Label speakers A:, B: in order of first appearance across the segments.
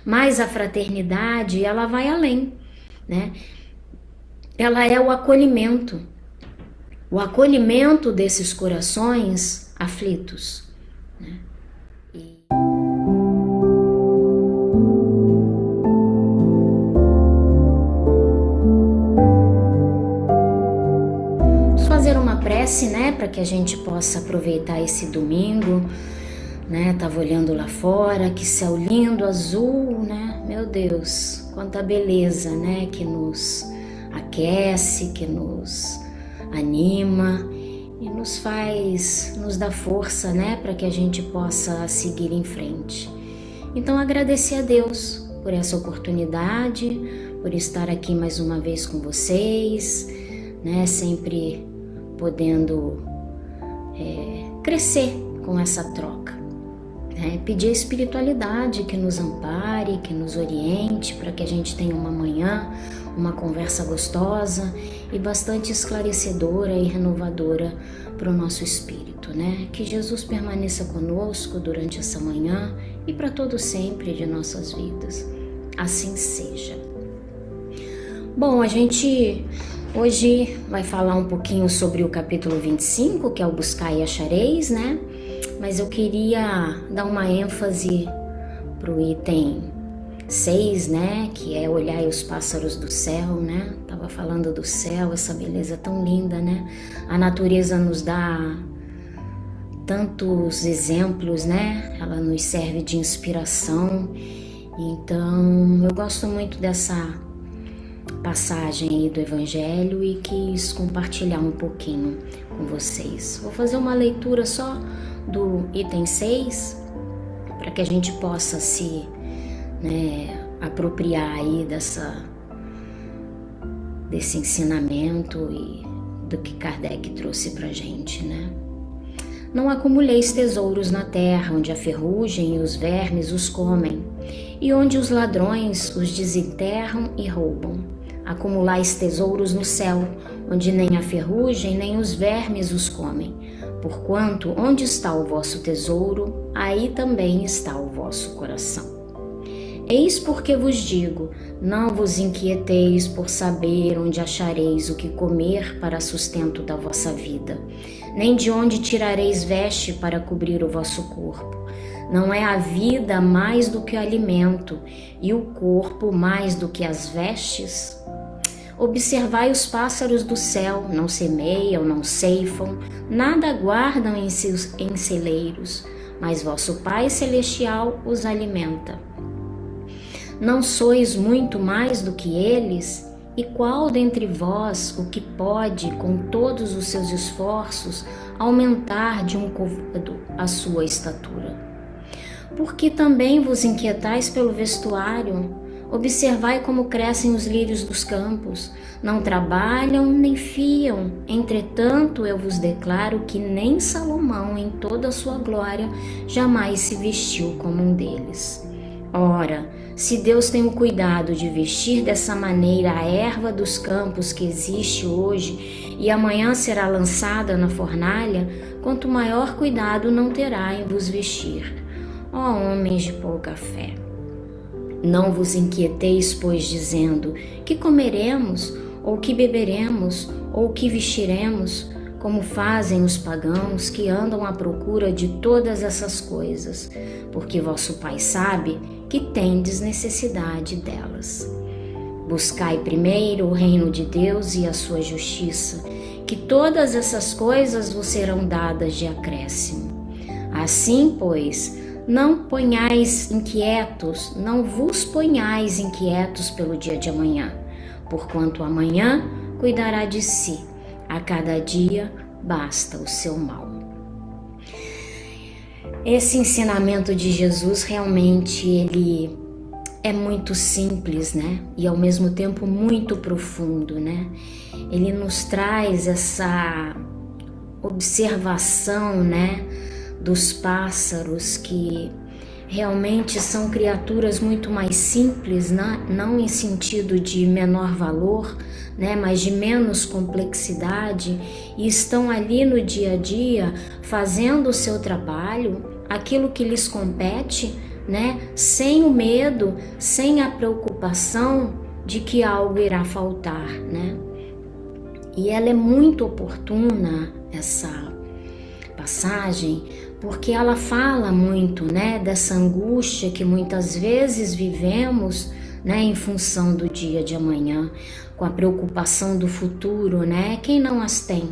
A: Mas a fraternidade, ela vai além, né? Ela é o acolhimento desses corações aflitos, né? Vamos fazer uma prece, né, para que a gente possa aproveitar esse domingo, né? Tava olhando lá fora, que céu lindo, azul, né? Meu Deus, quanta beleza, né? Que nos aquece, que nos anima e nos dá força, né? Para que a gente possa seguir em frente. Então, agradecer a Deus por essa oportunidade, por estar aqui mais uma vez com vocês, né? Sempre podendo crescer com essa troca. Pedir a espiritualidade que nos ampare, que nos oriente, para que a gente tenha uma manhã, uma conversa gostosa e bastante esclarecedora e renovadora para o nosso espírito, né? Que Jesus permaneça conosco durante essa manhã e para todo sempre de nossas vidas. Assim seja. Bom, a gente hoje vai falar um pouquinho sobre o capítulo 25, que é o Buscai e Achareis, né? Mas eu queria dar uma ênfase para o item 6, né? Que é olhar os pássaros do céu, né? Tava falando do céu, essa beleza tão linda, né? A natureza nos dá tantos exemplos, né? Ela nos serve de inspiração. Então, eu gosto muito dessa passagem aí do Evangelho e quis compartilhar um pouquinho com vocês. Vou fazer uma leitura só do item 6, para que a gente possa se apropriar aí desse ensinamento e do que Kardec trouxe pra gente, né? Não acumuleis tesouros na terra, onde a ferrugem e os vermes os comem, e onde os ladrões os desenterram e roubam. Acumulais tesouros no céu, onde nem a ferrugem nem os vermes os comem. Porquanto, onde está o vosso tesouro, aí também está o vosso coração. Eis porque vos digo, não vos inquieteis por saber onde achareis o que comer para sustento da vossa vida, nem de onde tirareis veste para cobrir o vosso corpo. Não é a vida mais do que o alimento, e o corpo mais do que as vestes? Observai os pássaros do céu, não semeiam, não ceifam, nada guardam em celeiros, mas vosso Pai Celestial os alimenta. Não sois muito mais do que eles? E qual dentre vós o que pode, com todos os seus esforços, aumentar de um côvado a sua estatura? Porque também vos inquietais pelo vestuário? Observai como crescem os lírios dos campos, não trabalham nem fiam. Entretanto, eu vos declaro que nem Salomão, em toda a sua glória, jamais se vestiu como um deles. Ora, se Deus tem o cuidado de vestir dessa maneira a erva dos campos que existe hoje e amanhã será lançada na fornalha, quanto maior cuidado não terá em vos vestir, ó homens de pouca fé. Não vos inquieteis, pois, dizendo, que comeremos, ou que beberemos, ou que vestiremos, como fazem os pagãos que andam à procura de todas essas coisas, porque vosso Pai sabe que tendes necessidade delas. Buscai primeiro o reino de Deus e a sua justiça, que todas essas coisas vos serão dadas de acréscimo. Assim, pois, não vos ponhais inquietos pelo dia de amanhã, porquanto amanhã cuidará de si, a cada dia basta o seu mal. Esse ensinamento de Jesus realmente ele é muito simples, né? E ao mesmo tempo muito profundo, né? Ele nos traz essa observação, né? Dos pássaros que realmente são criaturas muito mais simples, né? Não em sentido de menor valor, né? Mas de menos complexidade, e estão ali no dia a dia fazendo o seu trabalho, aquilo que lhes compete, né? Sem o medo, sem a preocupação de que algo irá faltar, né? E ela é muito oportuna, essa passagem, porque ela fala muito, né, dessa angústia que muitas vezes vivemos, né, em função do dia de amanhã, com a preocupação do futuro, né? Quem não as tem?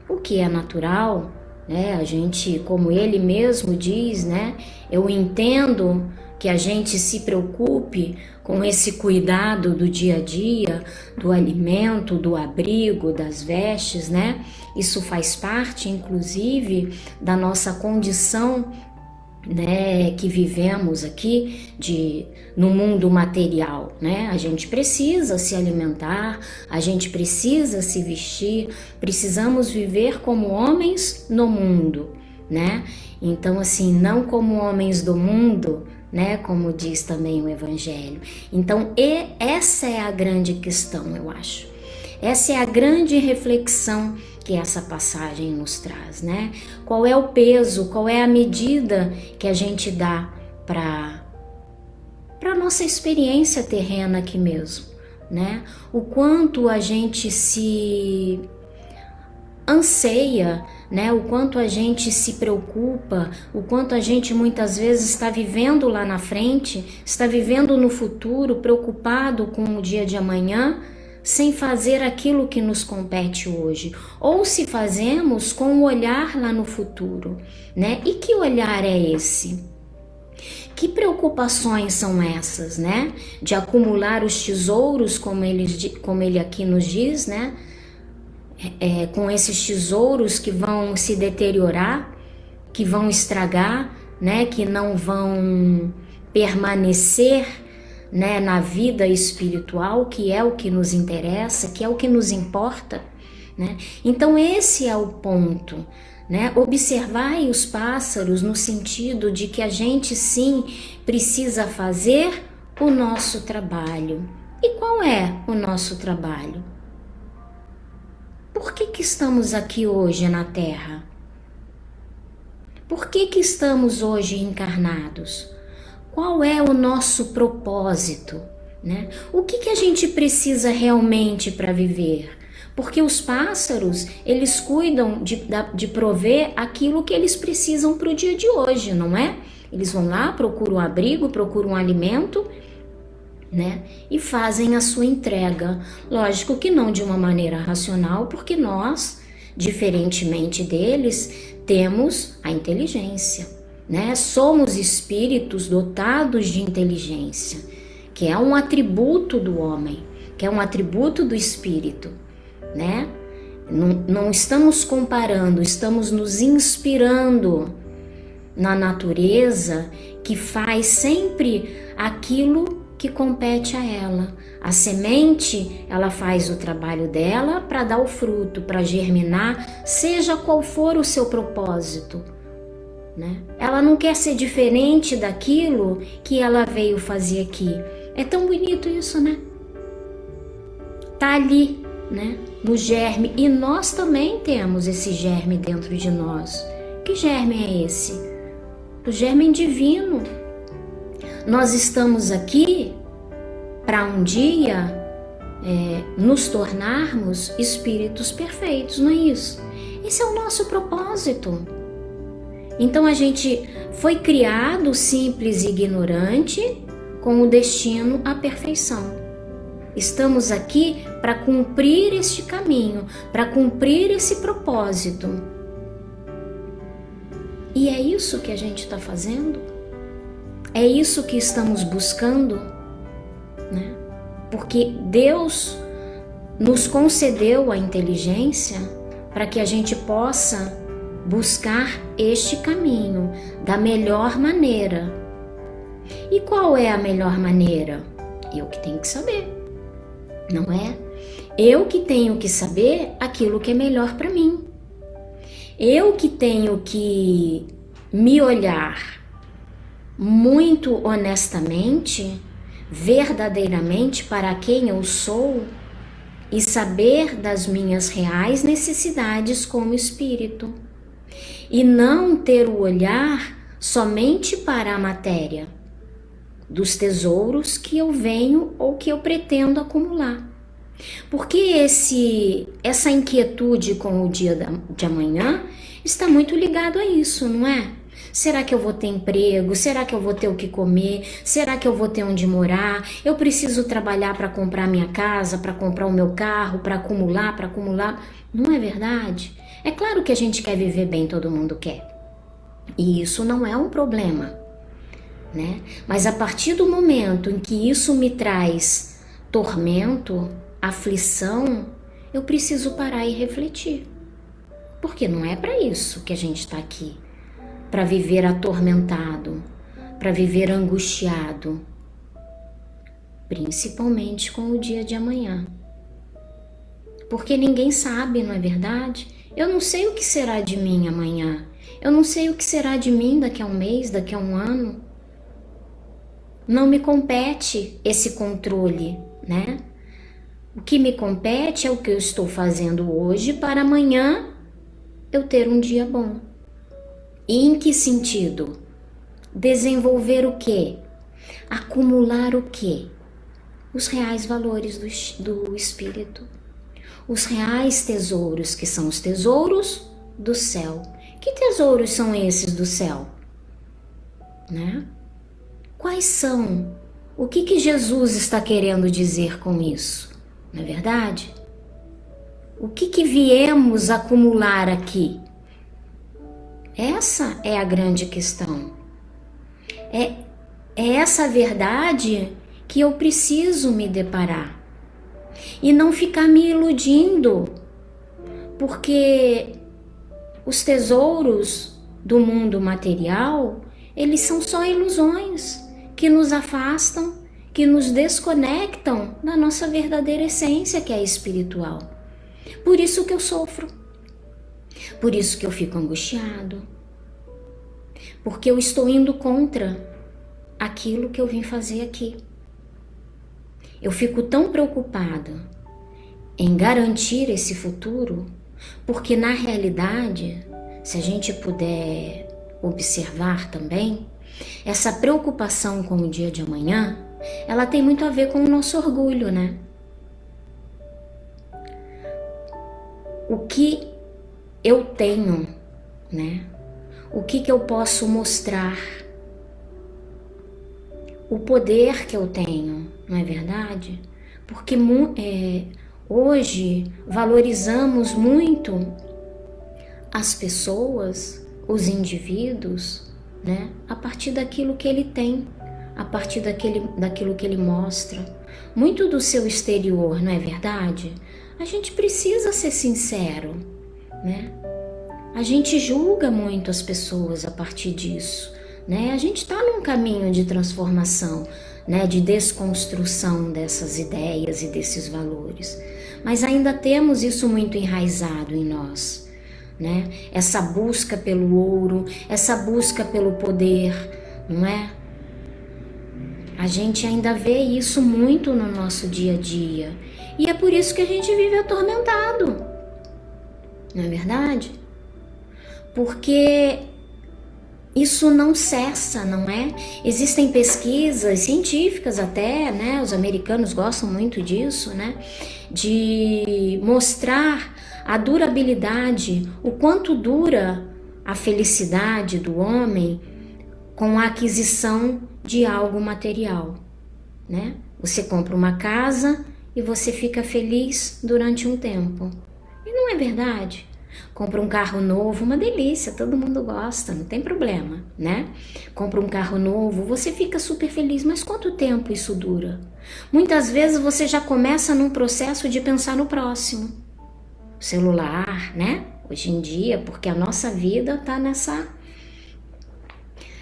A: O que é natural, né? A gente, como ele mesmo diz, né? Eu entendo que a gente se preocupe com esse cuidado do dia a dia, do alimento, do abrigo, das vestes, né? Isso faz parte, inclusive, da nossa condição, né, que vivemos aqui no mundo material, né? A gente precisa se alimentar, a gente precisa se vestir, precisamos viver como homens no mundo, né? Então, assim, não como homens do mundo, né? Como diz também o Evangelho. Então, essa é a grande questão, eu acho. Essa é a grande reflexão que essa passagem nos traz, né? Qual é o peso, qual é a medida que a gente dá para a nossa experiência terrena aqui mesmo, né? O quanto a gente se anseia, né? O quanto a gente se preocupa, o quanto a gente muitas vezes está vivendo lá na frente, está vivendo no futuro, preocupado com o dia de amanhã, sem fazer aquilo que nos compete hoje, ou se fazemos com um olhar lá no futuro, né? E que olhar é esse? Que preocupações são essas, né? De acumular os tesouros, como ele aqui nos diz, né? Com esses tesouros que vão se deteriorar, que vão estragar, né? Que não vão permanecer, né, na vida espiritual, que é o que nos interessa, que é o que nos importa, né? Então esse é o ponto, né? Observai os pássaros no sentido de que a gente sim precisa fazer o nosso trabalho. E qual é o nosso trabalho? Por que estamos aqui hoje na Terra? Por que estamos hoje encarnados? Qual é o nosso propósito, né? O que a gente precisa realmente para viver? Porque os pássaros, eles cuidam de prover aquilo que eles precisam para o dia de hoje, não é? Eles vão lá, procuram um abrigo, procuram um alimento, né? E fazem a sua entrega. Lógico que não de uma maneira racional, porque nós, diferentemente deles, temos a inteligência, né? Somos espíritos dotados de inteligência, que é um atributo do homem, que é um atributo do espírito, né? Não estamos comparando, estamos nos inspirando na natureza, que faz sempre aquilo que compete a ela. A semente, ela faz o trabalho dela para dar o fruto, para germinar, seja qual for o seu propósito, né? Ela não quer ser diferente daquilo que ela veio fazer aqui. É tão bonito isso, né? Tá ali, né? No germe. E nós também temos esse germe dentro de nós. Que germe é esse? O germe divino. Nós estamos aqui para um dia nos tornarmos espíritos perfeitos, não é isso? Esse é o nosso propósito. Então a gente foi criado simples e ignorante, com o destino à perfeição. Estamos aqui para cumprir este caminho, para cumprir esse propósito. E é isso que a gente está fazendo? É isso que estamos buscando, né? Porque Deus nos concedeu a inteligência para que a gente possa buscar este caminho da melhor maneira. E qual é a melhor maneira? Eu que tenho que saber, não é? Eu que tenho que saber aquilo que é melhor para mim. Eu que tenho que me olhar muito honestamente, verdadeiramente para quem eu sou e saber das minhas reais necessidades como espírito. E não ter o olhar somente para a matéria dos tesouros que eu venho ou que eu pretendo acumular. Porque essa inquietude com o dia de amanhã está muito ligado a isso, não é? Será que eu vou ter emprego? Será que eu vou ter o que comer? Será que eu vou ter onde morar? Eu preciso trabalhar para comprar minha casa, para comprar o meu carro, para acumular, para acumular. Não é verdade? É claro que a gente quer viver bem, todo mundo quer. E isso não é um problema, né? Mas a partir do momento em que isso me traz tormento, aflição, eu preciso parar e refletir. Porque não é para isso que a gente está aqui. Para viver atormentado, para viver angustiado, principalmente com o dia de amanhã. Porque ninguém sabe, não é verdade? Eu não sei o que será de mim amanhã. Eu não sei o que será de mim daqui a um mês, daqui a um ano. Não me compete esse controle, né? O que me compete é o que eu estou fazendo hoje para amanhã eu ter um dia bom. E em que sentido? Desenvolver o quê? Acumular o quê? Os reais valores do espírito. Os reais tesouros, que são os tesouros do céu. Que tesouros são esses do céu? Né? Quais são? O que Jesus está querendo dizer com isso? Não é verdade? O que viemos acumular aqui? Essa é a grande questão. É essa verdade que eu preciso me deparar. E não ficar me iludindo, porque os tesouros do mundo material, eles são só ilusões que nos afastam, que nos desconectam da nossa verdadeira essência, que é espiritual. Por isso que eu sofro. Por isso que eu fico angustiado. Porque eu estou indo contra aquilo que eu vim fazer aqui. Eu fico tão preocupada em garantir esse futuro, porque na realidade, se a gente puder observar também, essa preocupação com o dia de amanhã, ela tem muito a ver com o nosso orgulho, né? O que eu tenho, né? O que eu posso mostrar? O poder que eu tenho, não é verdade? Porque hoje valorizamos muito as pessoas, os indivíduos, né? A partir daquilo que ele tem, a partir daquilo que ele mostra. Muito do seu exterior, não é verdade? A gente precisa ser sincero, né? A gente julga muito as pessoas a partir disso, né? A gente está num caminho de transformação, né? De desconstrução dessas ideias e desses valores. Mas ainda temos isso muito enraizado em nós, né? Essa busca pelo ouro, essa busca pelo poder, não é? A gente ainda vê isso muito no nosso dia a dia. E é por isso que a gente vive atormentado, não é verdade? Porque isso não cessa, não é? Existem pesquisas científicas até, né? Os americanos gostam muito disso, né? De mostrar a durabilidade, o quanto dura a felicidade do homem com a aquisição de algo material, né? Você compra uma casa e você fica feliz durante um tempo. E não é verdade? Compra um carro novo, uma delícia, todo mundo gosta, não tem problema, né? Compra um carro novo, você fica super feliz, mas quanto tempo isso dura? Muitas vezes você já começa num processo de pensar no próximo. Celular, né? Hoje em dia, porque a nossa vida tá nessa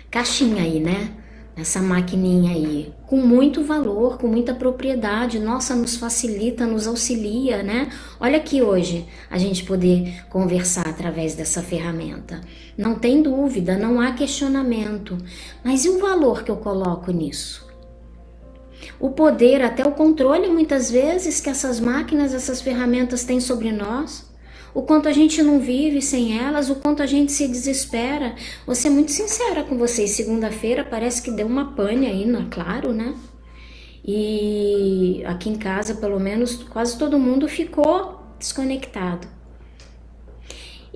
A: caixinha aí, né? Nessa maquininha aí, com muito valor, com muita propriedade, nossa, nos facilita, nos auxilia, né? Olha aqui hoje a gente poder conversar através dessa ferramenta. Não tem dúvida, não há questionamento. Mas e o valor que eu coloco nisso? O poder, até o controle muitas vezes que essas máquinas, essas ferramentas têm sobre nós, o quanto a gente não vive sem elas, o quanto a gente se desespera. Vou ser muito sincera com vocês, segunda-feira parece que deu uma pane aí na Claro, né? E aqui em casa, pelo menos, quase todo mundo ficou desconectado.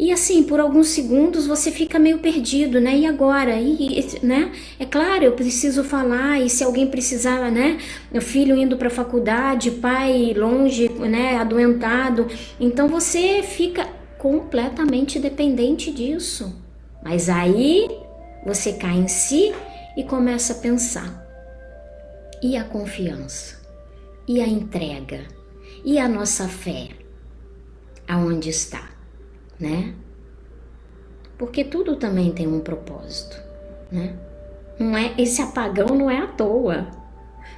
A: E assim, por alguns segundos você fica meio perdido, né? E agora? Né? É claro, eu preciso falar, e se alguém precisar, né? Meu filho indo para a faculdade, pai longe, né? Adoentado. Então você fica completamente dependente disso. Mas aí você cai em si e começa a pensar. E a confiança? E a entrega? E a nossa fé? Aonde está? Né? Porque tudo também tem um propósito, né? Não é, esse apagão não é à toa,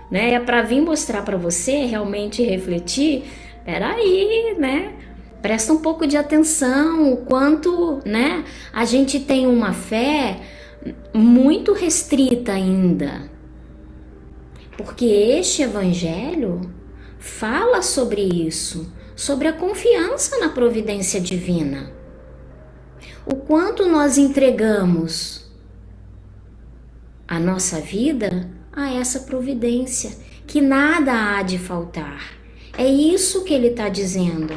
A: né? É para vir mostrar para você realmente refletir. Peraí, né? Presta um pouco de atenção o quanto, né? A gente tem uma fé muito restrita ainda, porque este evangelho fala sobre isso. Sobre a confiança na providência divina. O quanto nós entregamos a nossa vida a essa providência, que nada há de faltar. É isso que ele está dizendo.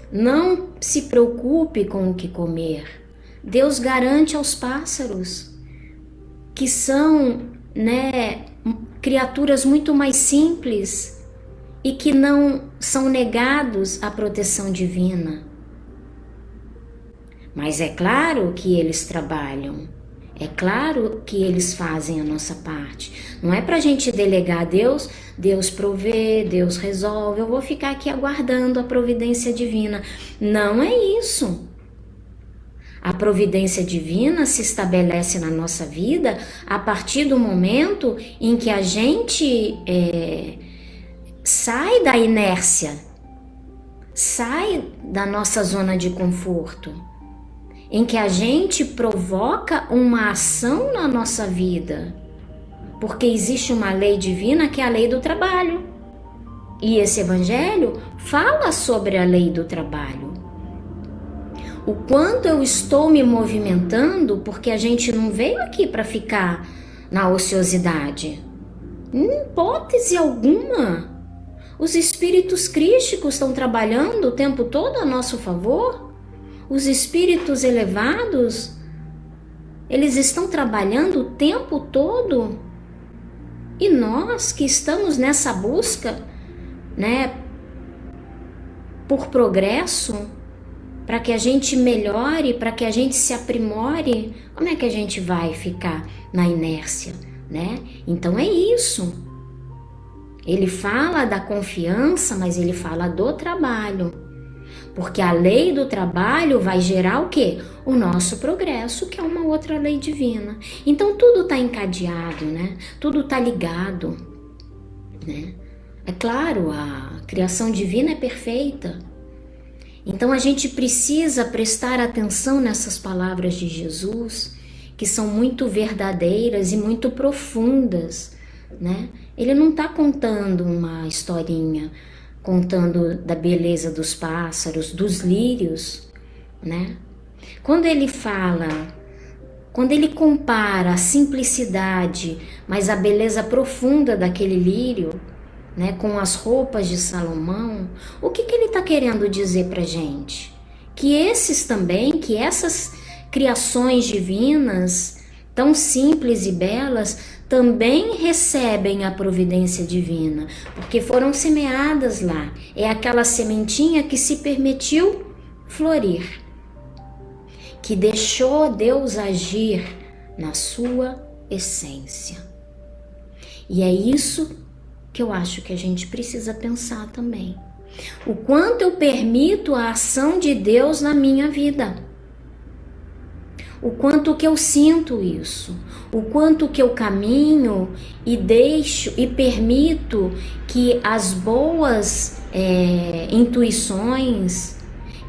A: Não se preocupe com o que comer. Deus garante aos pássaros, que são, né, criaturas muito mais simples, e que não são negados à proteção divina. Mas é claro que eles trabalham, é claro que eles fazem a nossa parte. Não é para a gente delegar a Deus, Deus provê, Deus resolve, eu vou ficar aqui aguardando a providência divina. Não é isso. A providência divina se estabelece na nossa vida a partir do momento em que a gente sai da inércia, sai da nossa zona de conforto, em que a gente provoca uma ação na nossa vida, porque existe uma lei divina que é a lei do trabalho, e esse evangelho fala sobre a lei do trabalho. O quanto eu estou me movimentando, porque a gente não veio aqui para ficar na ociosidade, em hipótese alguma. Os espíritos crísticos estão trabalhando o tempo todo a nosso favor. Os espíritos elevados, eles estão trabalhando o tempo todo. E nós que estamos nessa busca, né, por progresso, para que a gente melhore, para que a gente se aprimore, como é que a gente vai ficar na inércia, né? Então é isso. Ele fala da confiança, mas ele fala do trabalho. Porque a lei do trabalho vai gerar o quê? O nosso progresso, que é uma outra lei divina. Então tudo está encadeado, né? Tudo está ligado, né? É claro, a criação divina é perfeita. Então a gente precisa prestar atenção nessas palavras de Jesus, que são muito verdadeiras e muito profundas, né? Ele não está contando uma historinha, contando da beleza dos pássaros, dos lírios, né? Quando ele fala, quando ele compara a simplicidade, mas a beleza profunda daquele lírio, né, com as roupas de Salomão, o que ele está querendo dizer para gente? Que esses também, que essas criações divinas, tão simples e belas, também recebem a providência divina, porque foram semeadas lá. É aquela sementinha que se permitiu florir, que deixou Deus agir na sua essência. E é isso que eu acho que a gente precisa pensar também. O quanto eu permito a ação de Deus na minha vida. O quanto que eu sinto isso. O quanto que eu caminho e deixo e permito que as boas intuições,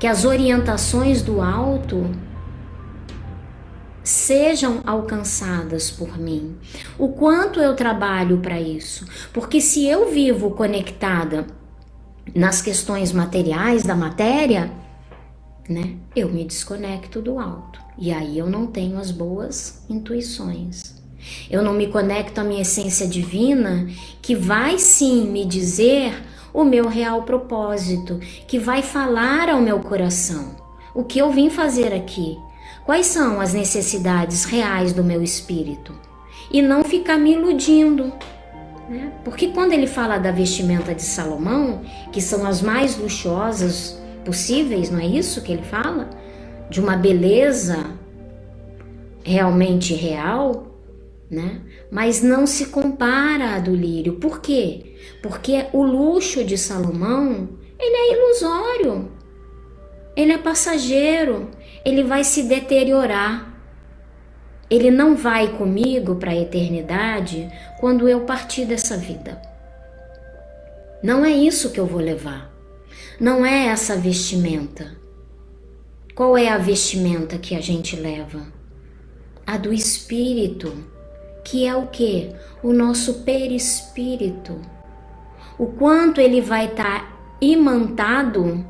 A: que as orientações do alto sejam alcançadas por mim. O quanto eu trabalho para isso. Porque se eu vivo conectada nas questões materiais da matéria, né, eu me desconecto do alto. E aí eu não tenho as boas intuições. Eu não me conecto à minha essência divina, que vai sim me dizer o meu real propósito, que vai falar ao meu coração o que eu vim fazer aqui, quais são as necessidades reais do meu espírito, e não ficar me iludindo, né? Porque quando ele fala da vestimenta de Salomão, que são as mais luxuosas possíveis, não é isso que ele fala? De uma beleza realmente real, né? Mas não se compara a do lírio. Por quê? Porque o luxo de Salomão, ele é ilusório, ele é passageiro, ele vai se deteriorar. Ele não vai comigo para a eternidade quando eu partir dessa vida. Não é isso que eu vou levar. Não é essa vestimenta. Qual é a vestimenta que a gente leva? A do espírito, que é o quê? O nosso perispírito. O quanto ele vai estar imantado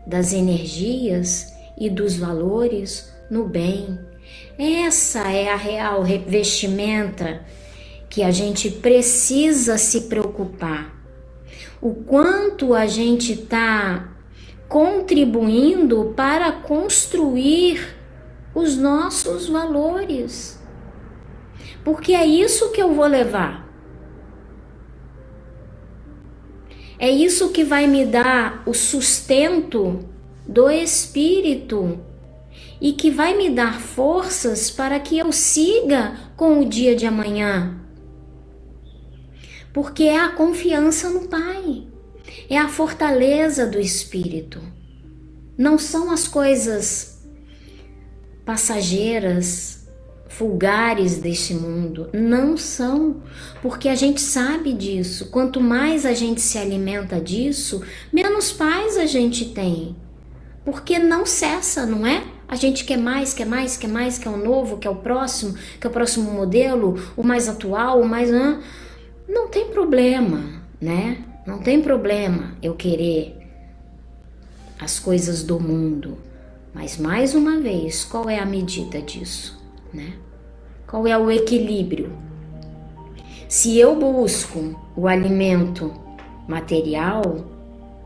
A: das energias e dos valores no bem. Essa é a real vestimenta que a gente precisa se preocupar. O quanto a gente está contribuindo para construir os nossos valores. Porque é isso que eu vou levar. É isso que vai me dar o sustento do espírito e que vai me dar forças para que eu siga com o dia de amanhã. Porque é a confiança no Pai, é a fortaleza do espírito. Não são as coisas passageiras, vulgares deste mundo, não são, porque a gente sabe disso. Quanto mais a gente se alimenta disso, menos paz a gente tem, porque não cessa, não é? A gente quer mais, quer mais, quer mais, quer o novo, quer o próximo modelo, o mais atual, o mais... Não tem problema, né? Não tem problema eu querer as coisas do mundo, mas mais uma vez, qual é a medida disso, né? Qual é o equilíbrio? Se eu busco o alimento material,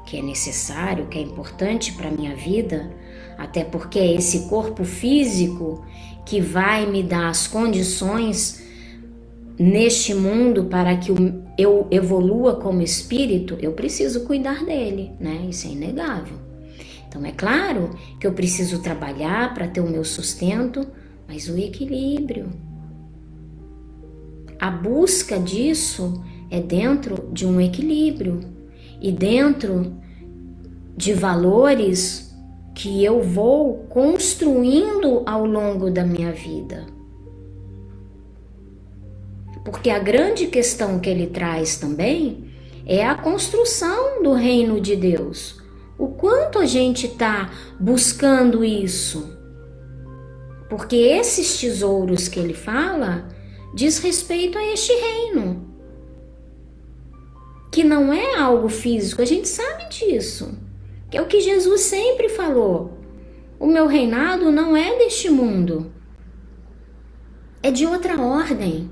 A: que é necessário, que é importante para a minha vida, até porque é esse corpo físico que vai me dar as condições neste mundo para que eu evolua como espírito, eu preciso cuidar dele, né? Isso é inegável. Então é claro que eu preciso trabalhar para ter o meu sustento, mas o equilíbrio. A busca disso é dentro de um equilíbrio e dentro de valores que eu vou construindo ao longo da minha vida. Porque a grande questão que ele traz também é a construção do reino de Deus. O quanto a gente está buscando isso? Porque esses tesouros que ele fala diz respeito a este reino, que não é algo físico, a gente sabe disso, que é o que Jesus sempre falou. O meu reinado não é deste mundo, é de outra ordem.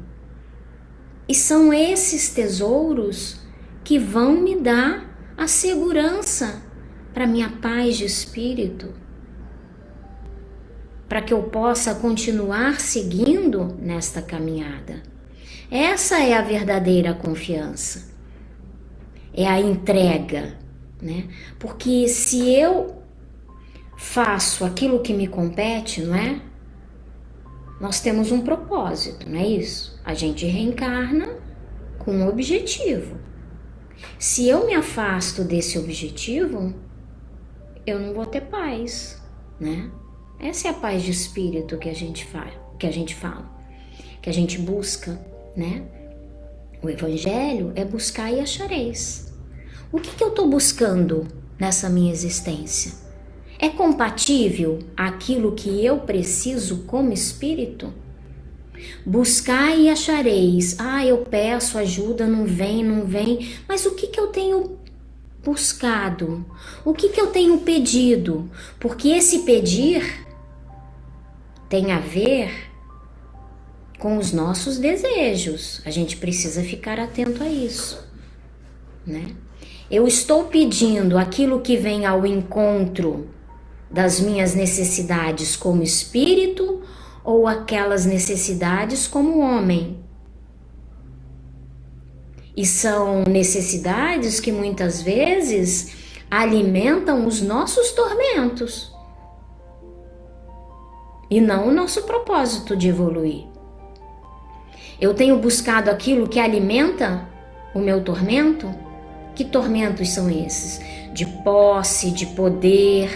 A: E são esses tesouros que vão me dar a segurança para minha paz de espírito, para que eu possa continuar seguindo nesta caminhada. Essa é a verdadeira confiança, é a entrega, né? Porque se eu faço aquilo que me compete, não é? Nós temos um propósito, não é isso? A gente reencarna com um objetivo. Se eu me afasto desse objetivo, eu não vou ter paz, né? Essa é a paz de espírito que a gente fala, que a gente busca, né? O evangelho é buscar e achareis. O que eu estou buscando nessa minha existência? É compatível àquilo que eu preciso como espírito? Buscai e achareis. Eu peço ajuda, não vem, não vem. Mas o que eu tenho buscado? O que eu tenho pedido? Porque esse pedir tem a ver com os nossos desejos. A gente precisa ficar atento a isso, né? Eu estou pedindo aquilo que vem ao encontro das minhas necessidades como espírito ou aquelas necessidades como homem? E são necessidades que muitas vezes alimentam os nossos tormentos e não o nosso propósito de evoluir. Eu tenho buscado aquilo que alimenta o meu tormento? Que tormentos são esses? De posse, de poder,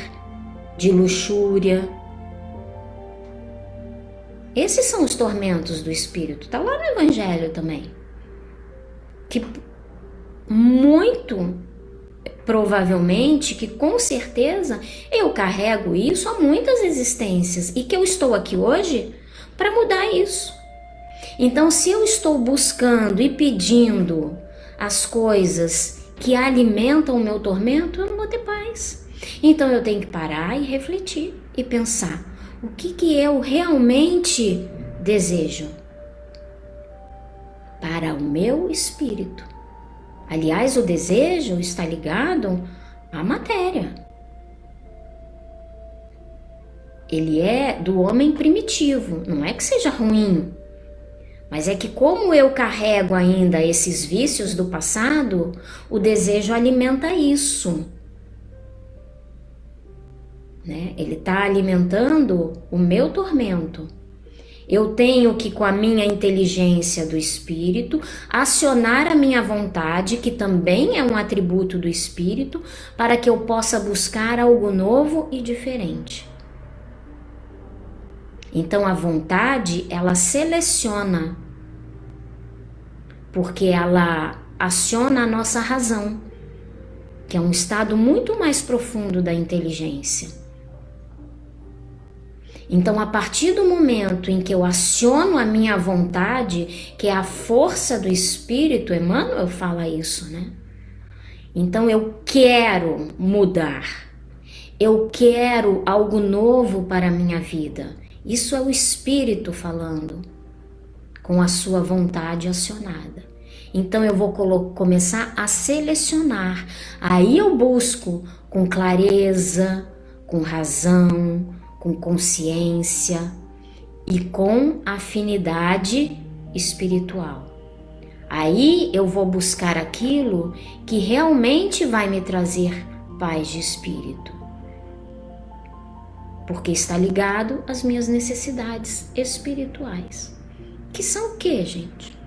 A: de luxúria. Esses são os tormentos do espírito. Está lá no Evangelho também. Que muito provavelmente, que com certeza eu carrego isso há muitas existências e que eu estou aqui hoje para mudar isso. Então, se eu estou buscando e pedindo as coisas que alimentam o meu tormento, eu não vou ter paz. Então, eu tenho que parar e refletir e pensar: o que eu realmente desejo para o meu espírito? Aliás, o desejo está ligado à matéria. Ele é do homem primitivo, não é que seja ruim. Mas é que como eu carrego ainda esses vícios do passado, o desejo alimenta isso, né? Ele está alimentando o meu tormento. Eu tenho que, com a minha inteligência do espírito, acionar a minha vontade, que também é um atributo do espírito, para que eu possa buscar algo novo e diferente. Então a vontade, ela seleciona, porque ela aciona a nossa razão, que é um estado muito mais profundo da inteligência. Então, a partir do momento em que eu aciono a minha vontade, que é a força do espírito, Emmanuel fala isso, né? Então, eu quero mudar, eu quero algo novo para a minha vida. Isso é o espírito falando, com a sua vontade acionada. Então eu vou começar a selecionar. Aí eu busco com clareza, com razão, com consciência e com afinidade espiritual. Aí eu vou buscar aquilo que realmente vai me trazer paz de espírito, porque está ligado às minhas necessidades espirituais. Que são o quê, gente?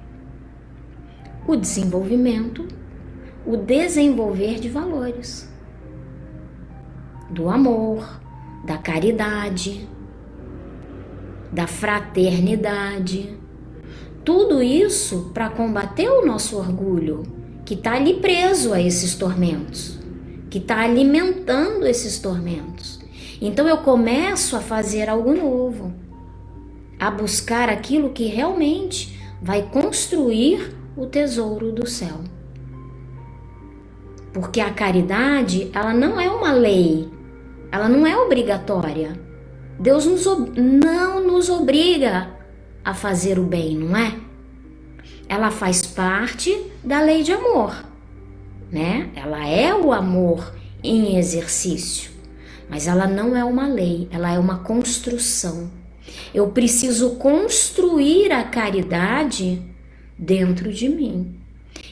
A: O desenvolvimento, o desenvolver de valores, do amor, da caridade, da fraternidade. Tudo isso para combater o nosso orgulho, que está ali preso a esses tormentos, que está alimentando esses tormentos. Então eu começo a fazer algo novo, a buscar aquilo que realmente vai construir o tesouro do céu. Porque a caridade, ela não é uma lei, ela não é obrigatória. Deus não nos obriga a fazer o bem, não é? Ela faz parte da lei de amor, né? Ela é o amor em exercício. Mas ela não é uma lei, ela é uma construção. Eu preciso construir a caridade dentro de mim.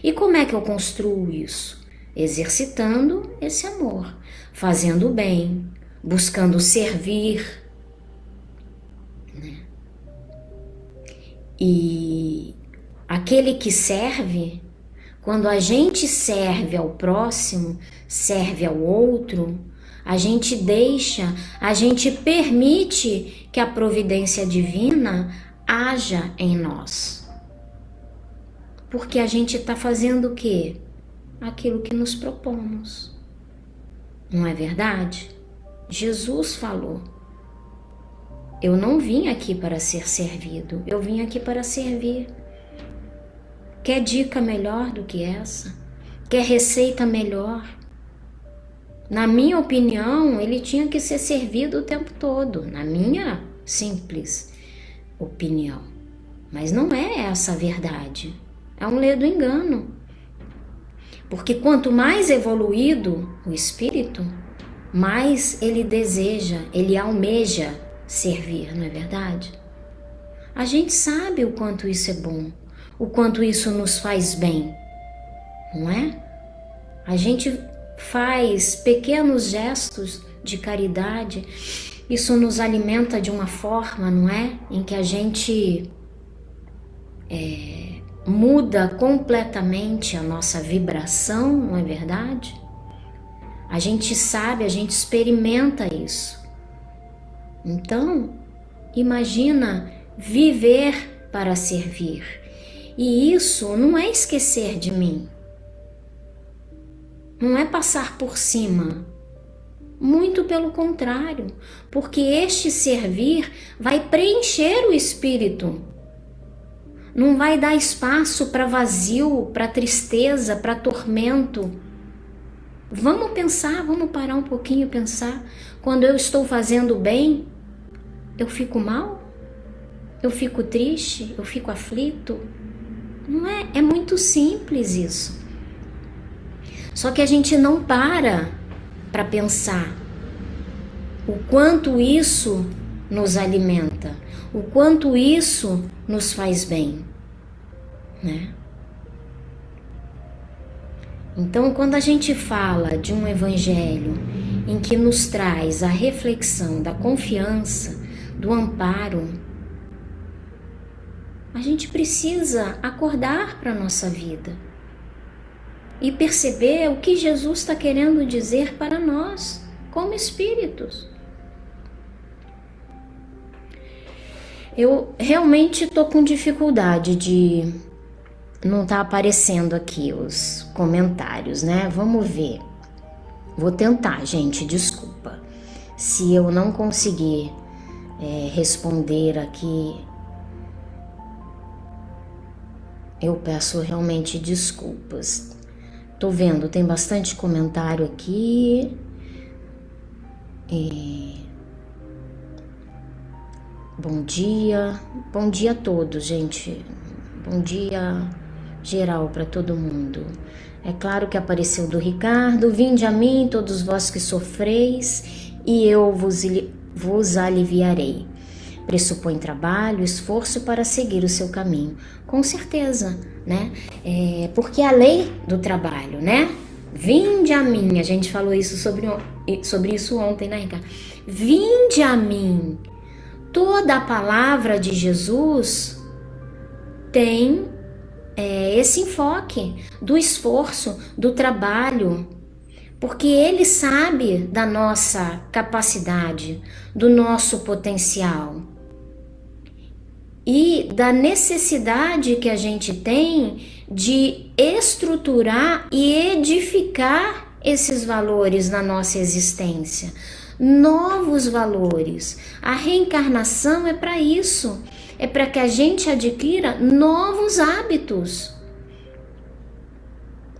A: E como é que eu construo isso? Exercitando esse amor, fazendo o bem, buscando servir, né? E aquele que serve, quando a gente serve ao próximo, serve ao outro, a gente permite que a providência divina haja em nós. Porque a gente está fazendo o quê? Aquilo que nos propomos. Não é verdade? Jesus falou. Eu não vim aqui para ser servido, eu vim aqui para servir. Quer dica melhor do que essa? Quer receita melhor? Na minha opinião, ele tinha que ser servido o tempo todo, na minha simples opinião. Mas não é essa a verdade, é um ledo engano. Porque quanto mais evoluído o espírito, mais ele deseja, ele almeja servir, não é verdade? A gente sabe o quanto isso é bom, o quanto isso nos faz bem, não é? A gente faz pequenos gestos de caridade, isso nos alimenta de uma forma, não é? Em que a gente muda completamente a nossa vibração, não é verdade? A gente sabe, a gente experimenta isso. Então, imagina viver para servir. E isso não é esquecer de mim. Não é passar por cima. Muito pelo contrário, porque este servir vai preencher o espírito. Não vai dar espaço para vazio, para tristeza, para tormento. Vamos pensar, vamos parar um pouquinho e pensar. Quando eu estou fazendo bem, eu fico mal? Eu fico triste? Eu fico aflito? Não é? É muito simples isso. Só que a gente não para pensar o quanto isso nos alimenta, o quanto isso nos faz bem, né? Então, quando a gente fala de um evangelho em que nos traz a reflexão da confiança, do amparo, a gente precisa acordar para a nossa vida e perceber o que Jesus está querendo dizer para nós, como espíritos. Eu realmente estou com dificuldade de... Não tá aparecendo aqui os comentários, né? Vamos ver. Vou tentar, gente, desculpa. Se eu não conseguir responder aqui, eu peço realmente desculpas. Tô vendo, tem bastante comentário aqui. Bom dia a todos, gente. Bom dia geral para todo mundo. É claro que apareceu do Ricardo. Vinde a mim, todos vós que sofreis, e eu vos aliviarei. Pressupõe trabalho, esforço para seguir o seu caminho. Com certeza, né? Porque a lei do trabalho, né? Vinde a mim. A gente falou isso sobre isso ontem, né, Ricardo? Vinde a mim. Toda a palavra de Jesus tem esse enfoque do esforço, do trabalho, porque ele sabe da nossa capacidade, do nosso potencial e da necessidade que a gente tem de estruturar e edificar esses valores na nossa existência, novos valores. A reencarnação é para isso. É para que a gente adquira novos hábitos,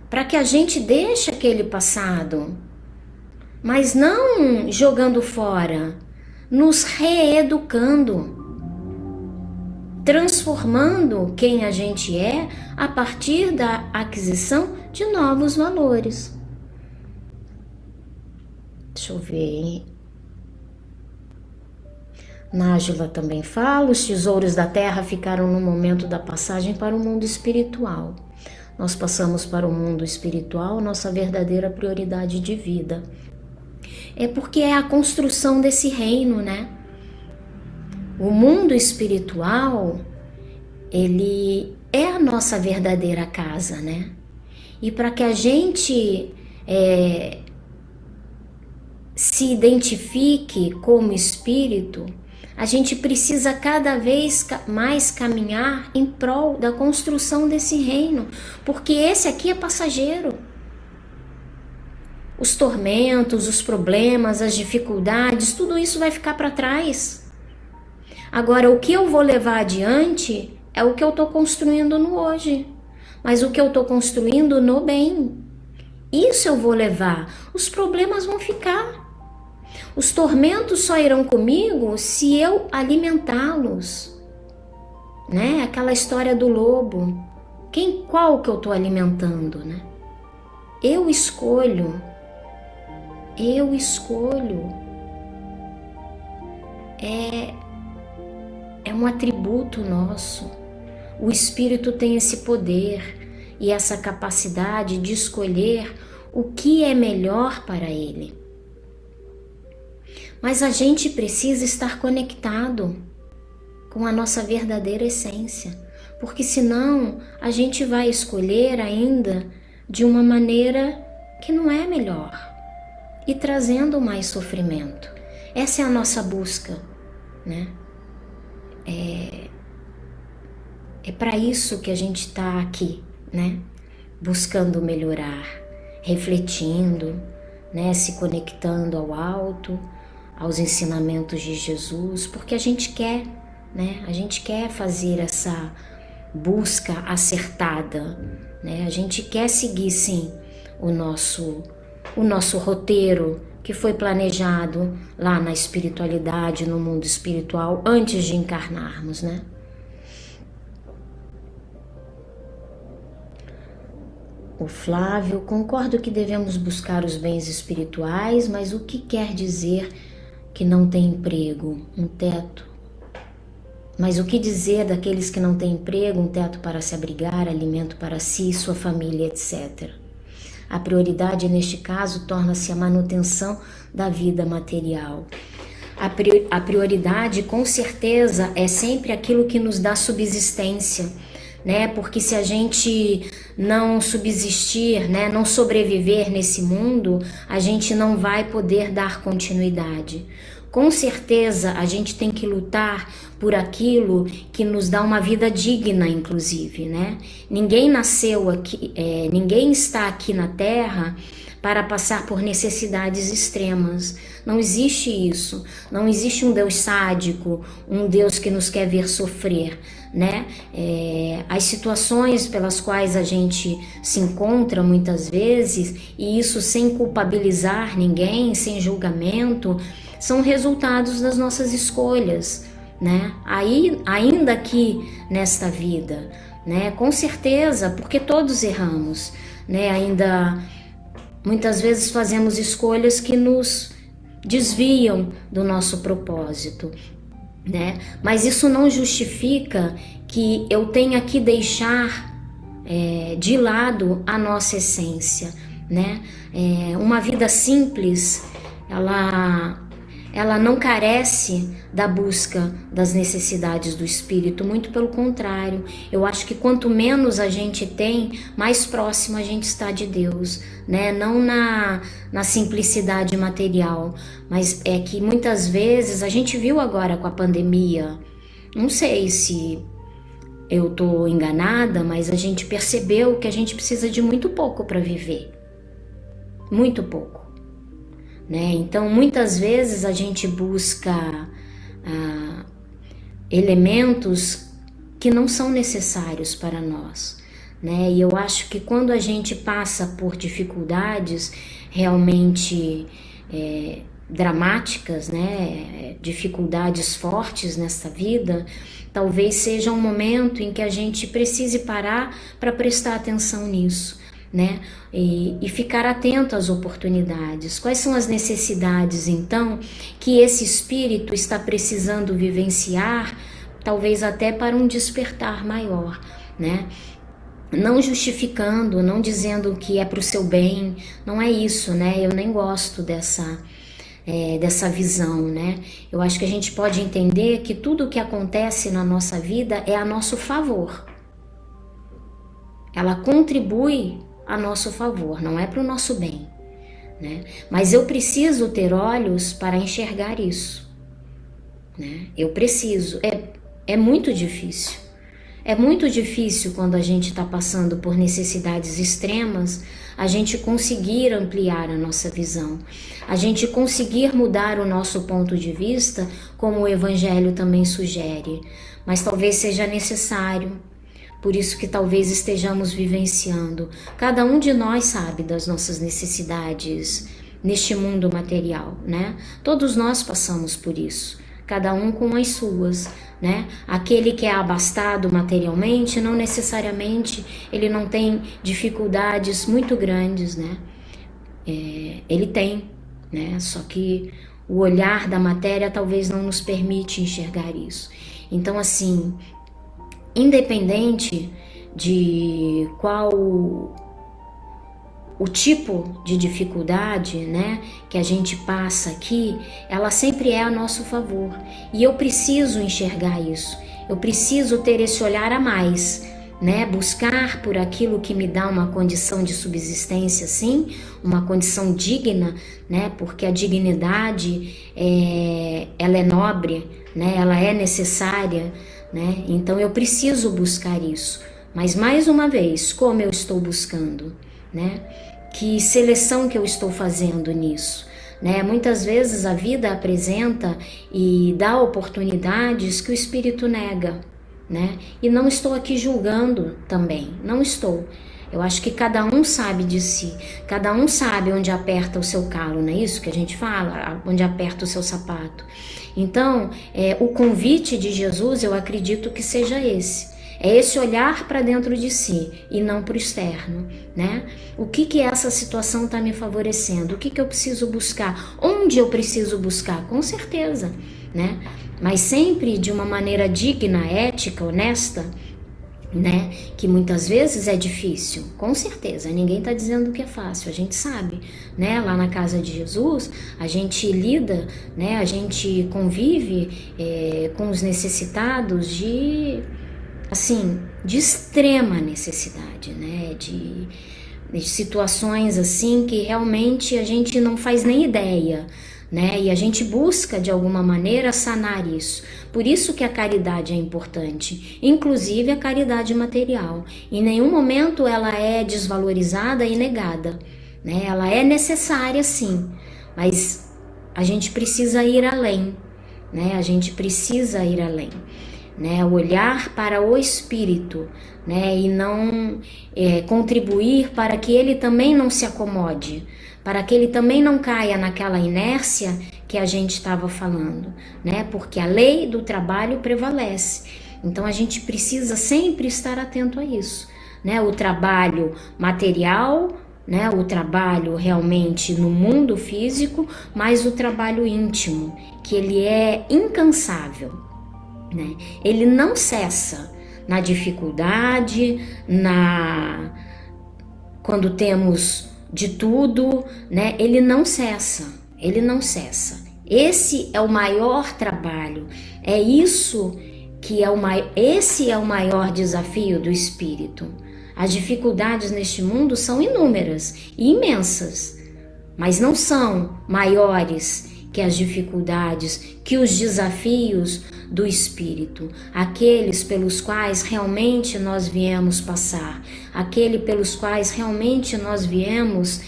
A: para que a gente deixe aquele passado, mas não jogando fora, nos reeducando, transformando quem a gente é a partir da aquisição de novos valores. Deixa eu ver, hein? Nájila também fala, os tesouros da terra ficaram no momento da passagem para o mundo espiritual. Nós passamos para o mundo espiritual, nossa verdadeira prioridade de vida. É porque é a construção desse reino, né? O mundo espiritual, ele é a nossa verdadeira casa, né? E para que a gente se identifique como espírito, a gente precisa cada vez mais caminhar em prol da construção desse reino, porque esse aqui é passageiro. Os tormentos, os problemas, as dificuldades, tudo isso vai ficar para trás. Agora, o que eu vou levar adiante é o que eu estou construindo no hoje, mas o que eu estou construindo no bem. Isso eu vou levar. Os problemas vão ficar. Os tormentos só irão comigo se eu alimentá-los, né? Aquela história do lobo. Qual que eu estou alimentando, né? Eu escolho. Eu escolho. É um atributo nosso. O Espírito tem esse poder e essa capacidade de escolher o que é melhor para ele. Mas a gente precisa estar conectado com a nossa verdadeira essência, porque senão a gente vai escolher ainda de uma maneira que não é melhor e trazendo mais sofrimento. Essa é a nossa busca, né? É para isso que a gente está aqui, né? Buscando melhorar, refletindo, né? Se conectando ao alto, aos ensinamentos de Jesus, porque a gente quer, né? A gente quer fazer essa busca acertada, né? A gente quer seguir, sim, o nosso roteiro que foi planejado lá na espiritualidade, no mundo espiritual, antes de encarnarmos, né? O Flávio, concordo que devemos buscar os bens espirituais, mas o que quer dizer que não tem emprego, um teto? Mas o que dizer daqueles que não têm emprego, um teto para se abrigar, alimento para si, sua família, etc.? A prioridade neste caso torna-se a manutenção da vida material. A prioridade, com certeza, é sempre aquilo que nos dá subsistência, né? Porque se a gente não subsistir, né, não sobreviver nesse mundo, a gente não vai poder dar continuidade. Com certeza a gente tem que lutar por aquilo que nos dá uma vida digna, inclusive, né? Ninguém nasceu aqui, ninguém está aqui na Terra para passar por necessidades extremas. Não existe isso. Não existe um Deus sádico, um Deus que nos quer ver sofrer, né? As situações pelas quais a gente se encontra muitas vezes, e isso sem culpabilizar ninguém, sem julgamento, são resultados das nossas escolhas, né? Ainda aqui nesta vida, né? Com certeza, porque todos erramos, né? Ainda muitas vezes fazemos escolhas que nos desviam do nosso propósito, né? Mas isso não justifica que eu tenha que deixar de lado a nossa essência, né? Uma vida simples, ela não carece da busca das necessidades do espírito, muito pelo contrário. Eu acho que quanto menos a gente tem, mais próximo a gente está de Deus, né? Não na simplicidade material, mas é que muitas vezes a gente viu agora com a pandemia, não sei se eu estou enganada, mas a gente percebeu que a gente precisa de muito pouco para viver, muito pouco. Né? Então, muitas vezes a gente busca elementos que não são necessários para nós, né? E eu acho que quando a gente passa por dificuldades realmente dramáticas, né? Dificuldades fortes nessa vida, talvez seja um momento em que a gente precise parar para prestar atenção nisso, né? E ficar atento às oportunidades. Quais são as necessidades, então, que esse espírito está precisando vivenciar, talvez até para um despertar maior, né? Não justificando, não dizendo que é para o seu bem, não é isso, né? Eu nem gosto dessa visão, né? Eu acho que a gente pode entender que tudo o que acontece na nossa vida é a nosso favor. Ela contribui a nosso favor, não é para o nosso bem, né? Mas eu preciso ter olhos para enxergar isso, né? Eu preciso, é muito difícil, É muito difícil quando a gente está passando por necessidades extremas, a gente conseguir ampliar a nossa visão, a gente conseguir mudar o nosso ponto de vista, como o Evangelho também sugere. Mas talvez seja necessário, por isso que talvez estejamos vivenciando. Cada um de nós sabe das nossas necessidades neste mundo material, né? Todos nós passamos por isso, cada um com as suas, né? Aquele que é abastado materialmente, não necessariamente ele não tem dificuldades muito grandes, né? Ele tem, né? Só que o olhar da matéria talvez não nos permite enxergar isso. Então, assim, independente de qual o tipo de dificuldade, né, que a gente passa aqui, ela sempre é a nosso favor. E eu preciso enxergar isso. Eu preciso ter esse olhar a mais, né, buscar por aquilo que me dá uma condição de subsistência, sim, uma condição digna, né, porque a dignidade ela é nobre, né, ela é necessária, né, então eu preciso buscar isso. Mas mais uma vez, como eu estou buscando, né? Que seleção que eu estou fazendo nisso, né? Muitas vezes a vida apresenta e dá oportunidades que o espírito nega, né? E não estou aqui julgando também, não estou. Eu acho que cada um sabe de si, cada um sabe onde aperta o seu calo, não é isso que a gente fala? Onde aperta o seu sapato. Então, o convite de Jesus, eu acredito que seja esse. É esse olhar para dentro de si e não para o externo, né? O que essa situação está me favorecendo? O que eu preciso buscar? Onde eu preciso buscar? Com certeza, né? Mas sempre de uma maneira digna, ética, honesta, né? Que muitas vezes é difícil, com certeza. Ninguém está dizendo que é fácil, a gente sabe, né? Lá na casa de Jesus, a gente lida, né? A gente convive com os necessitados de extrema necessidade, né? De situações assim que realmente a gente não faz nem ideia, né? E a gente busca de alguma maneira sanar isso. Por isso que a caridade é importante, inclusive a caridade material. Em nenhum momento ela é desvalorizada e negada, né? Ela é necessária, sim, mas a gente precisa ir além, né? A gente precisa ir além, né? Olhar para o espírito, né? E não contribuir para que ele também não se acomode, para que ele também não caia naquela inércia que a gente estava falando, né? Porque a lei do trabalho prevalece. Então a gente precisa sempre estar atento a isso, né? O trabalho material, né? O trabalho realmente no mundo físico, mas o trabalho íntimo, que ele é incansável, né? Ele não cessa na dificuldade, quando temos de tudo, né? Ele não cessa. Esse é o maior trabalho. É isso que esse é o maior desafio do espírito. As dificuldades neste mundo são inúmeras e imensas, mas não são maiores que as dificuldades, que os desafios do espírito, aqueles pelos quais realmente nós viemos passar, aquele pelos quais realmente nós viemos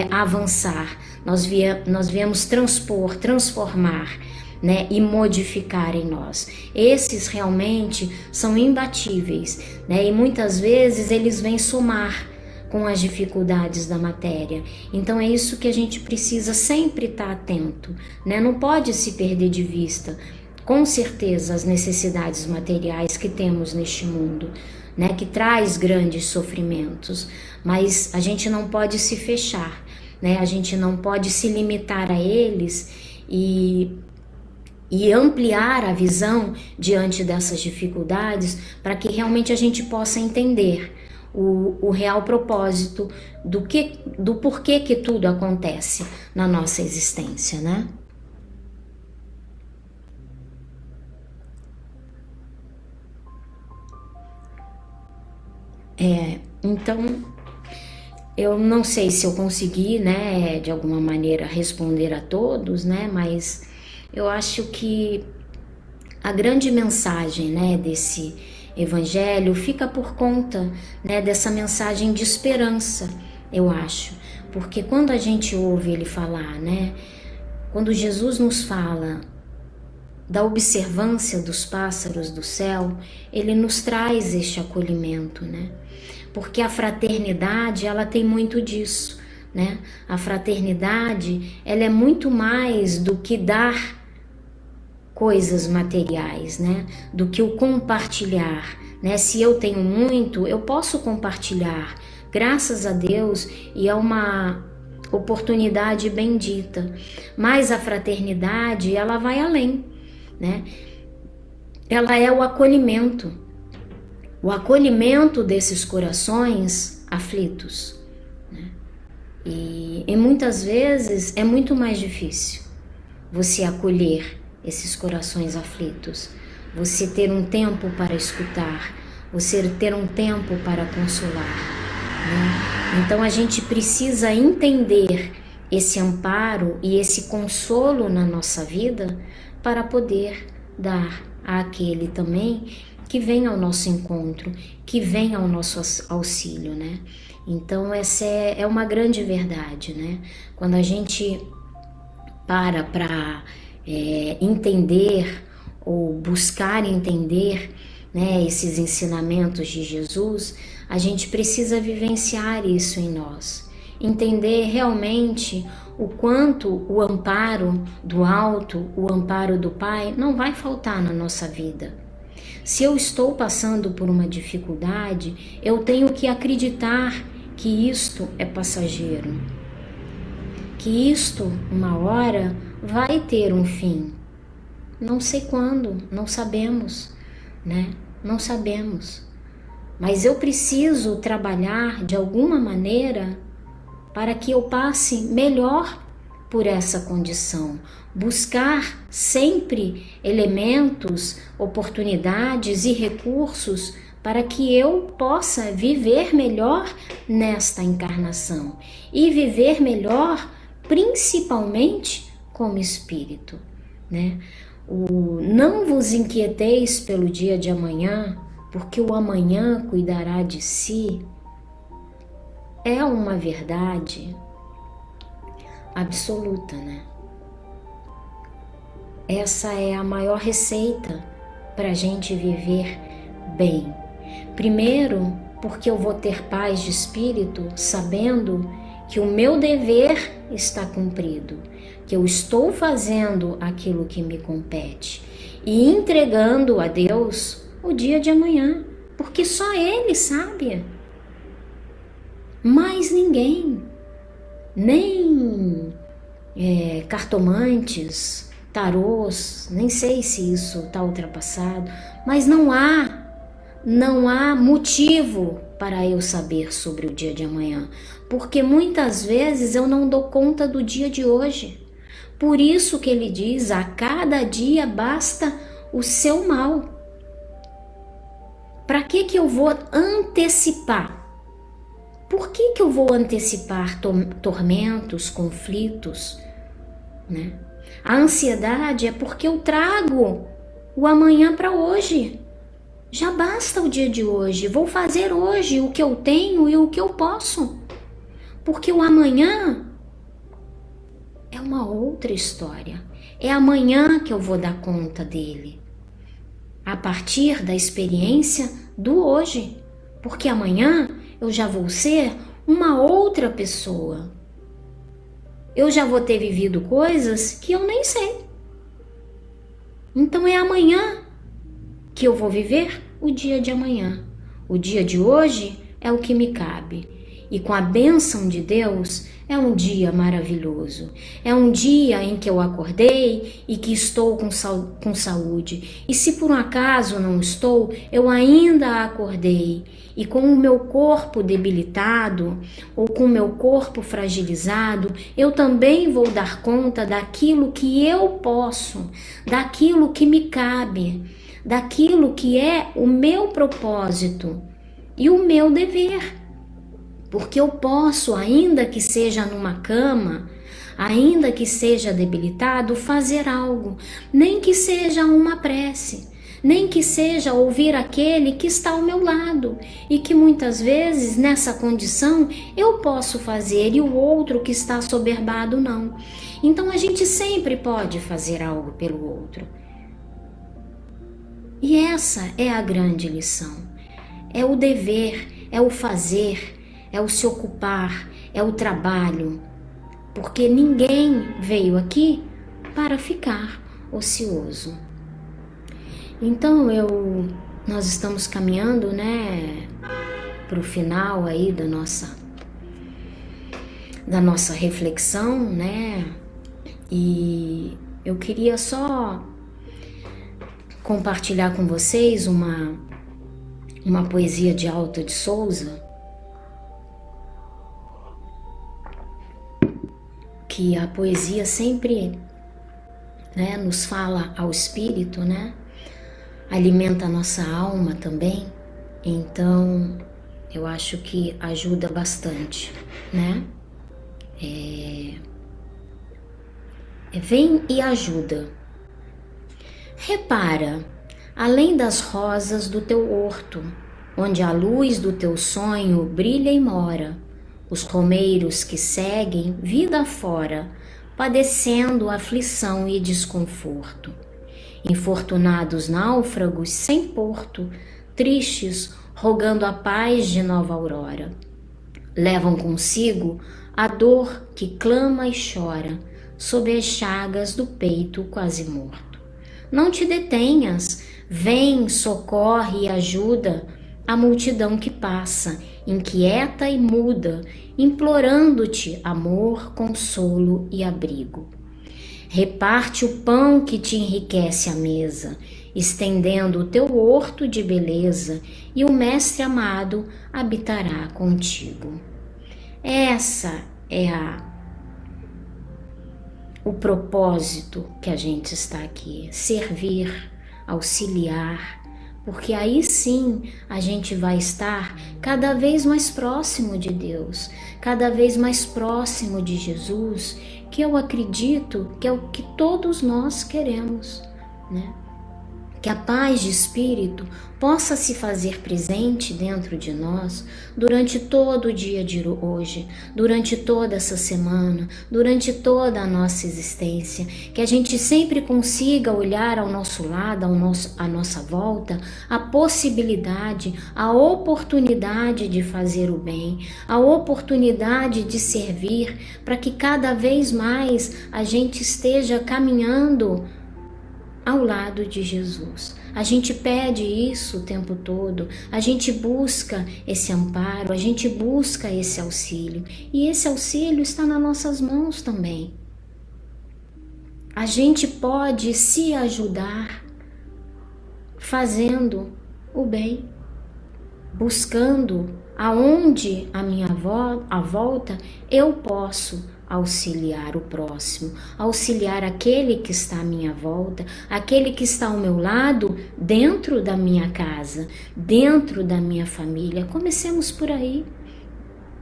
A: avançar, nós viemos transpor, transformar, né, e modificar em nós. Esses realmente são imbatíveis, né, e muitas vezes eles vêm somar com as dificuldades da matéria. Então é isso que a gente precisa sempre estar atento, né? Não pode se perder de vista, com certeza, as necessidades materiais que temos neste mundo, né? Que traz grandes sofrimentos, mas a gente não pode se fechar, né? A gente não pode se limitar a eles e ampliar a visão diante dessas dificuldades para que realmente a gente possa entender o real propósito do porquê que tudo acontece na nossa existência, né? Então, eu não sei se eu consegui, né, de alguma maneira responder a todos, né, mas eu acho que a grande mensagem, né, desse evangelho fica por conta, né, dessa mensagem de esperança, eu acho. Porque quando a gente ouve ele falar, né, quando Jesus nos fala da observância dos pássaros do céu, ele nos traz este acolhimento, né? Porque a fraternidade, ela tem muito disso, né? A fraternidade, ela é muito mais do que dar coisas materiais, né? Do que o compartilhar, né? Se eu tenho muito, eu posso compartilhar, graças a Deus, e é uma oportunidade bendita. Mas a fraternidade, ela vai além, né? Ela é o acolhimento desses corações aflitos, né? E muitas vezes é muito mais difícil você acolher esses corações aflitos, você ter um tempo para escutar, você ter um tempo para consolar, né? Então a gente precisa entender esse amparo e esse consolo na nossa vida para poder dar àquele também que vem ao nosso encontro, que vem ao nosso auxílio, né? Então essa é uma grande verdade, né? Quando a gente para entender ou buscar entender, né, esses ensinamentos de Jesus, a gente precisa vivenciar isso em nós, entender realmente o quanto o amparo do alto, o amparo do Pai não vai faltar na nossa vida. Se eu estou passando por uma dificuldade, eu tenho que acreditar que isto é passageiro, que isto, uma hora, vai ter um fim. Não sei quando, não sabemos, né? Não sabemos. Mas eu preciso trabalhar de alguma maneira para que eu passe melhor por essa condição. Buscar sempre elementos, oportunidades e recursos para que eu possa viver melhor nesta encarnação e viver melhor principalmente como espírito, né? Não vos inquieteis pelo dia de amanhã, porque o amanhã cuidará de si, é uma verdade absoluta, né? Essa é a maior receita para a gente viver bem. Primeiro, porque eu vou ter paz de espírito, sabendo que o meu dever está cumprido, que eu estou fazendo aquilo que me compete e entregando a Deus o dia de amanhã, porque só Ele sabe. Mais ninguém, nem cartomantes, tarôs, nem sei se isso está ultrapassado, mas não há motivo para eu saber sobre o dia de amanhã, porque muitas vezes eu não dou conta do dia de hoje. Por isso que ele diz, a cada dia basta o seu mal. Para que eu vou antecipar? Por que eu vou antecipar tormentos, conflitos, né? A ansiedade é porque eu trago o amanhã para hoje. Já basta o dia de hoje. Vou fazer hoje o que eu tenho e o que eu posso. Porque o amanhã é uma outra história. É amanhã que eu vou dar conta dele. A partir da experiência do hoje. Porque amanhã eu já vou ser uma outra pessoa. Eu já vou ter vivido coisas que eu nem sei. Então é amanhã que eu vou viver o dia de amanhã. O dia de hoje é o que me cabe. E com a bênção de Deus, é um dia maravilhoso. É um dia em que eu acordei e que estou com saúde. E se por um acaso não estou, eu ainda acordei. E com o meu corpo debilitado, ou com o meu corpo fragilizado, eu também vou dar conta daquilo que eu posso, daquilo que me cabe, daquilo que é o meu propósito e o meu dever. Porque eu posso, ainda que seja numa cama, ainda que seja debilitado, fazer algo, nem que seja uma prece, nem que seja ouvir aquele que está ao meu lado e que muitas vezes nessa condição eu posso fazer e o outro que está assoberbado não. Então a gente sempre pode fazer algo pelo outro. E essa é a grande lição. É o dever, é o fazer, é o se ocupar, é o trabalho. Porque ninguém veio aqui para ficar ocioso. Então nós estamos caminhando, né, para o final aí da nossa reflexão, né? E eu queria só compartilhar com vocês uma poesia de Alta de Souza, que a poesia sempre, né, nos fala ao espírito, né? Alimenta a nossa alma também. Então eu acho que ajuda bastante, né? Vem e ajuda. Repara, além das rosas do teu horto, onde a luz do teu sonho brilha e mora, os romeiros que seguem vida fora, padecendo aflição e desconforto. Infortunados náufragos sem porto, tristes, rogando a paz de nova aurora. Levam consigo a dor que clama e chora, sob as chagas do peito quase morto. Não te detenhas, vem, socorre e ajuda a multidão que passa, inquieta e muda, implorando-te amor, consolo e abrigo. Reparte o pão que te enriquece a mesa, estendendo o teu horto de beleza, e o Mestre amado habitará contigo. Essa é o propósito que a gente está aqui, servir, auxiliar, porque aí sim a gente vai estar cada vez mais próximo de Deus, cada vez mais próximo de Jesus, que eu acredito que é o que todos nós queremos, né? Que a paz de espírito possa se fazer presente dentro de nós durante todo o dia de hoje, durante toda essa semana, durante toda a nossa existência, que a gente sempre consiga olhar ao nosso lado, à nossa volta, a possibilidade, a oportunidade de fazer o bem, a oportunidade de servir, para que cada vez mais a gente esteja caminhando ao lado de Jesus. A gente pede isso o tempo todo, a gente busca esse amparo, a gente busca esse auxílio, e esse auxílio está nas nossas mãos também. A gente pode se ajudar fazendo o bem, buscando aonde a volta eu posso auxiliar o próximo, auxiliar aquele que está à minha volta, aquele que está ao meu lado, dentro da minha casa, dentro da minha família. Comecemos por aí,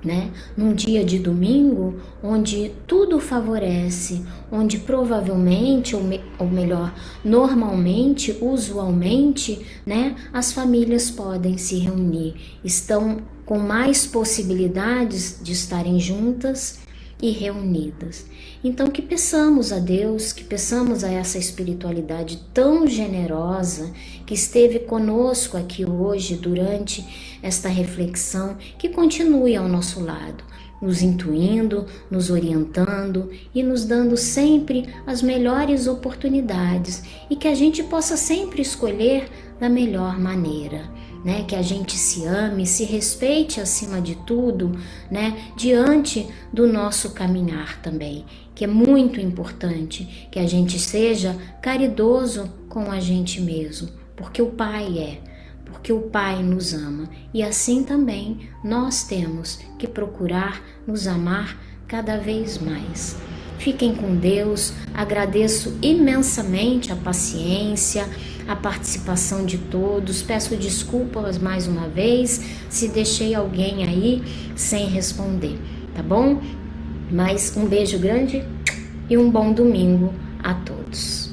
A: né? Num dia de domingo, onde tudo favorece, onde provavelmente, ou melhor, normalmente, usualmente, né, as famílias podem se reunir, estão com mais possibilidades de estarem juntas e reunidas. Então que peçamos a Deus, que peçamos a essa espiritualidade tão generosa que esteve conosco aqui hoje durante esta reflexão, que continue ao nosso lado, nos intuindo, nos orientando e nos dando sempre as melhores oportunidades, e que a gente possa sempre escolher da melhor maneira, né? Que a gente se ame, se respeite acima de tudo, né? Diante do nosso caminhar também, que é muito importante que a gente seja caridoso com a gente mesmo, porque o Pai porque o Pai nos ama, e assim também nós temos que procurar nos amar cada vez mais. Fiquem com Deus, agradeço imensamente a paciência, a participação de todos, peço desculpas mais uma vez se deixei alguém aí sem responder, tá bom? Mas um beijo grande e um bom domingo a todos.